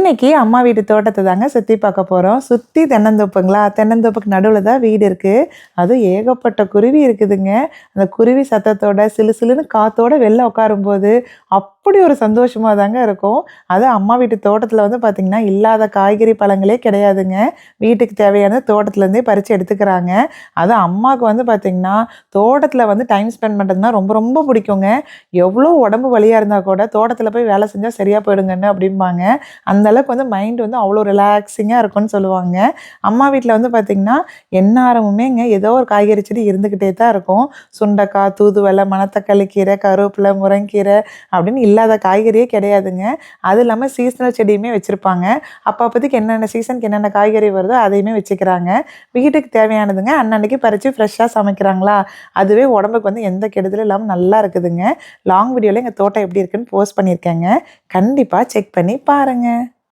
இன்னைக்கு அம்மா வீட்டு தோட்டத்தை தாங்க சுற்றி பார்க்க போகிறோம். சுற்றி தென்னந்தோப்புங்களா, தென்னந்தோப்புக்கு நடுவில் தான் வீடு இருக்குது. அதுவும் ஏகப்பட்ட குருவி இருக்குதுங்க. அந்த குருவி சத்தத்தோட சிலு சிலுன்னு காத்தோட வெளில உட்காரும்போது அப்படி ஒரு சந்தோஷமாக தாங்க இருக்கும். அதுவும் அம்மா வீட்டு தோட்டத்தில் வந்து பார்த்திங்கன்னா இல்லாத காய்கறி பழங்களே கிடையாதுங்க. வீட்டுக்கு தேவையான தோட்டத்துலேருந்தே பறித்து எடுத்துக்கிறாங்க. அதுவும் அம்மாவுக்கு வந்து பார்த்திங்கன்னா தோட்டத்தில் வந்து டைம் ஸ்பெண்ட் பண்ணுறதுனா ரொம்ப ரொம்ப பிடிக்குங்க. எவ்வளோ உடம்பு வலியாக இருந்தால் கூட தோட்டத்தில் போய் வேலை செஞ்சால் சரியாக போயிடுங்கன்னு அப்படிம்பாங்க. அந்த அளவுக்கு வந்து மைண்ட் வந்து அவ்வளோ ரிலாக்ஸிங்காக இருக்கும்னு சொல்லுவாங்க. அம்மா வீட்டில் வந்து பார்த்திங்கன்னா எந்நேரமுமேங்க ஏதோ ஒரு காய்கறி செடி இருந்துக்கிட்டே தான் இருக்கும். சுண்டைக்காய், தூதுவளை, மணத்தக்காளி கீரை, கருவேப்பிலை, முருங்கீரை அப்படின்னு இல்லாத காய்கறியே கிடையாதுங்க. அது இல்லாமல் சீசனல் செடியுமே வச்சுருப்பாங்க. அப்போதைக்கு என்னென்ன சீசனுக்கு என்னென்ன காய்கறி வருதோ அதையுமே வச்சுக்கிறாங்க. வீட்டுக்கு தேவையானதுங்க அன்னன்னைக்கு பறித்து ஃப்ரெஷ்ஷாக சமைக்கிறாங்களா, அதுவே உடம்புக்கு வந்து எந்த கெடுதலும் இல்லாமல் நல்லா இருக்குதுங்க. லாங் வீடியோவில் எங்கள் தோட்டம் எப்படி இருக்குன்னு போஸ்ட் பண்ணியிருக்கேங்க. கண்டிப்பாக செக் பண்ணி பாருங்கள்.